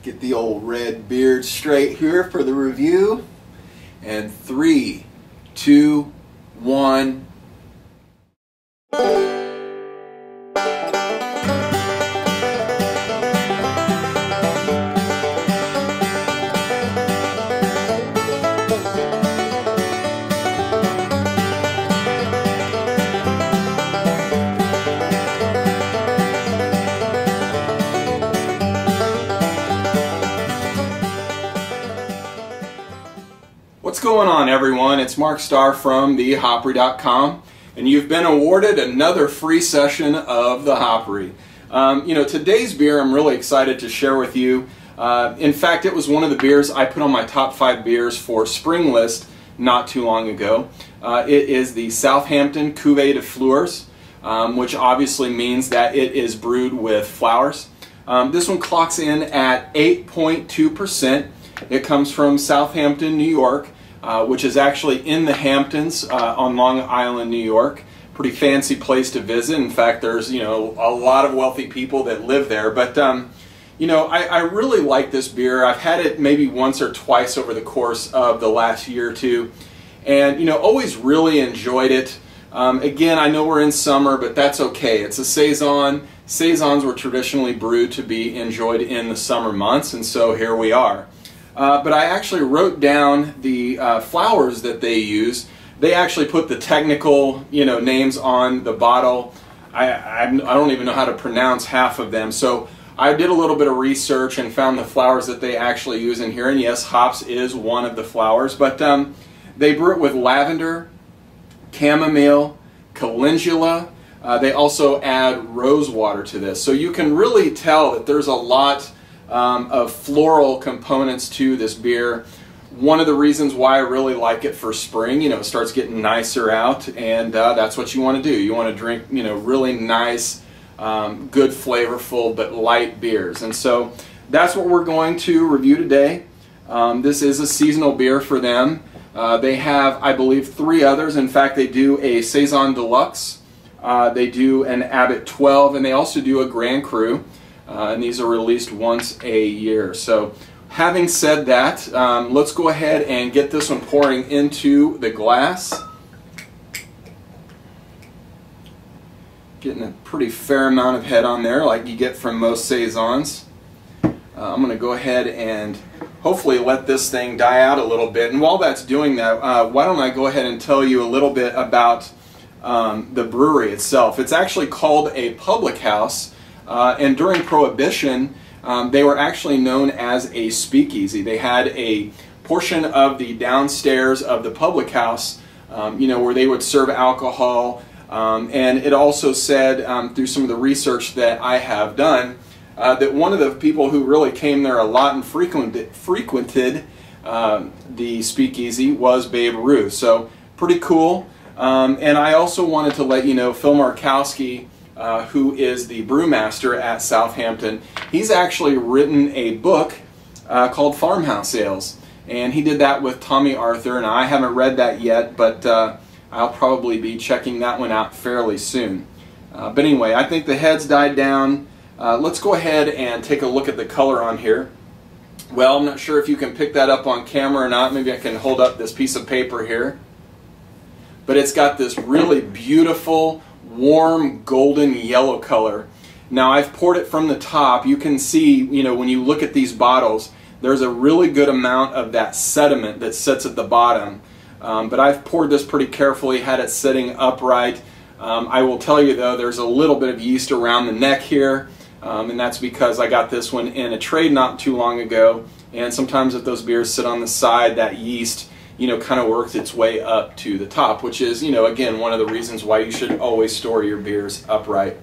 Get the old red beard straight here for the review. And 3, 2, 1. What's going on, everyone? It's Mark Starr from the Hopry.com, and you've been awarded another free session of the Hopry. Today's beer I'm really excited to share with you. In fact, it was one of the beers I put on my top 5 beers for spring list not too long ago. It is the Southampton Cuvee de Fleurs, which obviously means that it is brewed with flowers. This one clocks in at 8.2%. It comes from Southampton, New York. Which is actually in the Hamptons on Long Island, New York. Pretty fancy place to visit. In fact, there's a lot of wealthy people that live there. But I really like this beer. I've had it maybe once or twice over the course of the last year or two, and always really enjoyed it. Again, I know we're in summer, but that's okay. It's a saison. Saisons were traditionally brewed to be enjoyed in the summer months, and so here we are. But I actually wrote down the flowers that they use. They actually put the technical, names on the bottle. I don't even know how to pronounce half of them. So I did a little bit of research and found the flowers that they actually use in here. And yes, hops is one of the flowers. But they brew it with lavender, chamomile, calendula. They also add rose water to this. So you can really tell that there's a lot of floral components to this beer. One of the reasons why I really like it for spring, it starts getting nicer out, and that's what you want to do. You want to drink, really nice, good, flavorful, but light beers. And so that's what we're going to review today. This is a seasonal beer for them. They have, I believe, 3 others. In fact, they do a Saison Deluxe, they do an Abbott 12, and they also do a Grand Cru. And these are released once a year. So having said that, let's go ahead and get this one pouring into the glass. Getting a pretty fair amount of head on there like you get from most Saisons. I'm going to go ahead and hopefully let this thing die out a little bit. And while that's doing that, why don't I go ahead and tell you a little bit about the brewery itself. It's actually called a public house. And during Prohibition, they were actually known as a speakeasy. They had a portion of the downstairs of the public house, where they would serve alcohol. And it also said, through some of the research that I have done, that one of the people who really came there a lot and frequented the speakeasy was Babe Ruth. So pretty cool. And I also wanted to let you know, Phil Markowski, who is the brewmaster at Southampton, he's actually written a book called Farmhouse Ales, and he did that with Tommy Arthur, and I haven't read that yet, but I'll probably be checking that one out fairly soon. But anyway, I think the head's died down. Let's go ahead and take a look at the color on here. Well, I'm not sure if you can pick that up on camera or not. Maybe I can hold up this piece of paper here. But it's got this really beautiful, warm golden yellow color. Now I've poured it from the top. You can see, when you look at these bottles, there's a really good amount of that sediment that sits at the bottom. But I've poured this pretty carefully, had it sitting upright. I will tell you though, there's a little bit of yeast around the neck here, and that's because I got this one in a trade not too long ago, and sometimes if those beers sit on the side, that yeast kind of works its way up to the top, which is, again, one of the reasons why you should always store your beers upright.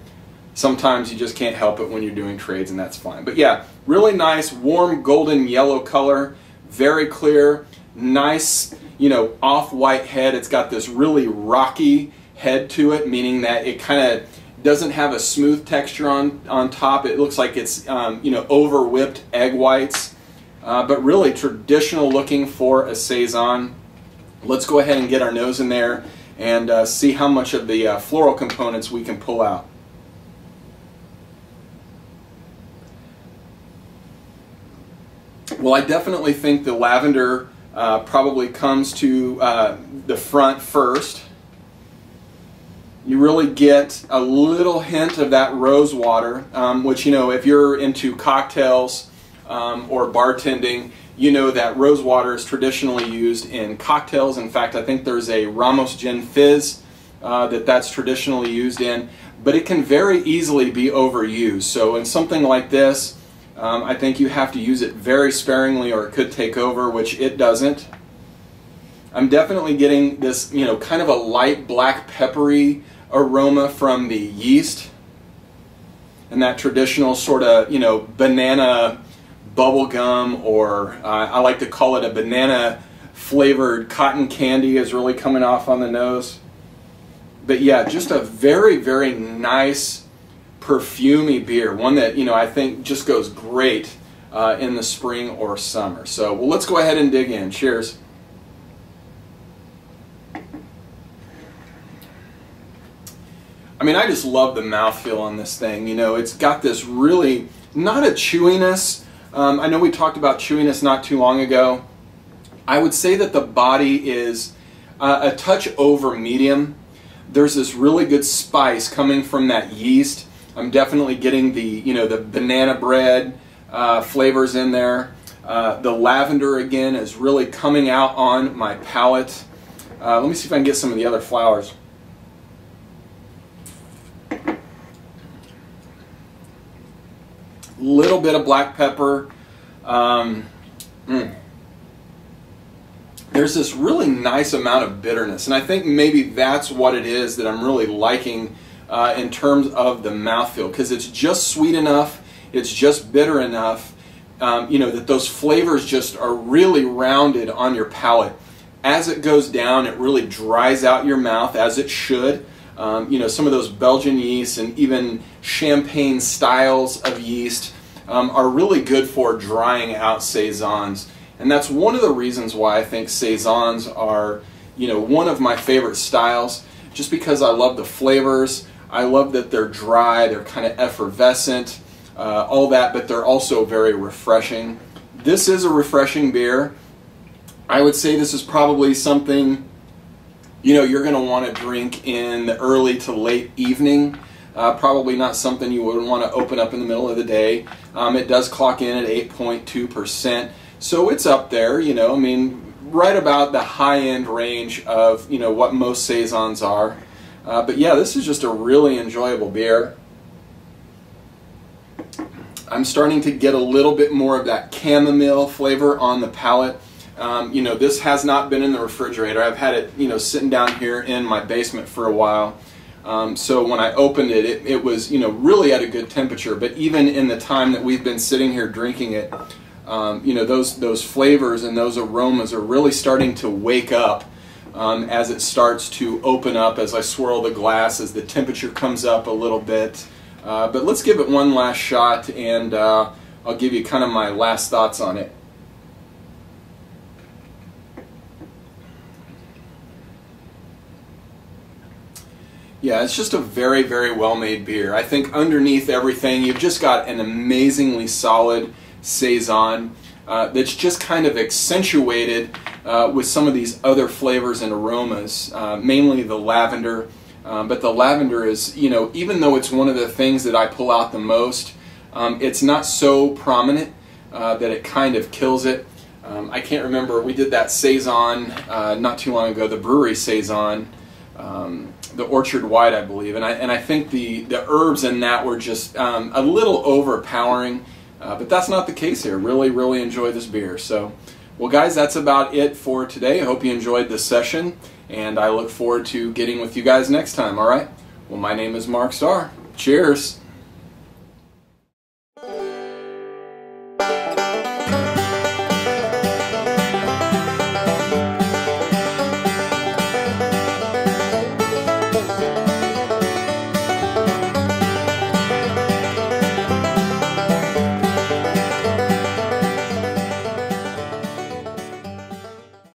Sometimes you just can't help it when you're doing trades, and that's fine. But yeah, really nice, warm, golden yellow color, very clear, nice, off-white head. It's got this really rocky head to it, meaning that it kind of doesn't have a smooth texture on top. It looks like it's, over whipped egg whites. But really traditional looking for a Saison. Let's go ahead and get our nose in there and see how much of the floral components we can pull out. Well, I definitely think the lavender probably comes to the front first. You really get a little hint of that rose water, which, you know, if you're into cocktails or bartending, you know that rose water is traditionally used in cocktails. In fact, I think there's a Ramos Gin Fizz that's traditionally used in, but it can very easily be overused. So in something like this, I think you have to use it very sparingly or it could take over, which it doesn't. I'm definitely getting this, you know, kind of a light black peppery aroma from the yeast, and that traditional sort of, you know, banana bubble gum, or I like to call it a banana flavored cotton candy, is really coming off on the nose. But yeah, just a very, very nice perfumey beer, one that, you know, I think just goes great in the spring or summer. So, well, let's go ahead and dig in. Cheers. I mean, I just love the mouthfeel on this thing. You know, it's got this really, not a chewiness. I know we talked about chewiness not too long ago. I would say that the body is a touch over medium. There's this really good spice coming from that yeast. I'm definitely getting the, you know, the banana bread flavors in there. The lavender, again, is really coming out on my palate. Let me see if I can get some of the other flowers. Little bit of black pepper. There's this really nice amount of bitterness, and I think maybe that's what it is that I'm really liking in terms of the mouthfeel, because it's just sweet enough, it's just bitter enough, you know, that those flavors just are really rounded on your palate. As it goes down, it really dries out your mouth, as it should. You know, some of those Belgian yeasts and even champagne styles of yeast are really good for drying out saisons, and that's one of the reasons why I think saisons are, you know, one of my favorite styles, just because I love the flavors. I love that they're dry, they're kind of effervescent, all that, but they're also very refreshing. This is a refreshing beer. I would say this is probably something, you know, you're going to want to drink in the early to late evening. Probably not something you would want to open up in the middle of the day. It does clock in at 8.2%, so it's up there, you know, I mean, right about the high-end range of, you know, what most saisons are. But yeah, this is just a really enjoyable beer. I'm starting to get a little bit more of that chamomile flavor on the palate. You know, this has not been in the refrigerator. I've had it, you know, sitting down here in my basement for a while. So when I opened it, it was, you know, really at a good temperature. But even in the time that we've been sitting here drinking it, you know, those flavors and those aromas are really starting to wake up as it starts to open up, as I swirl the glass, as the temperature comes up a little bit. But let's give it one last shot, and I'll give you kind of my last thoughts on it. Yeah, it's just a very, very well-made beer. I think underneath everything, you've just got an amazingly solid saison that's just kind of accentuated with some of these other flavors and aromas, mainly the lavender. But the lavender is, you know, even though it's one of the things that I pull out the most, it's not so prominent that it kind of kills it. I can't remember, we did that saison not too long ago, the brewery saison. The Orchard White, I believe, and I think the herbs in that were just a little overpowering, but that's not the case here. Really, really enjoy this beer. So, well, guys, that's about it for today. I hope you enjoyed this session, and I look forward to getting with you guys next time. All right. Well, my name is Mark Starr. Cheers.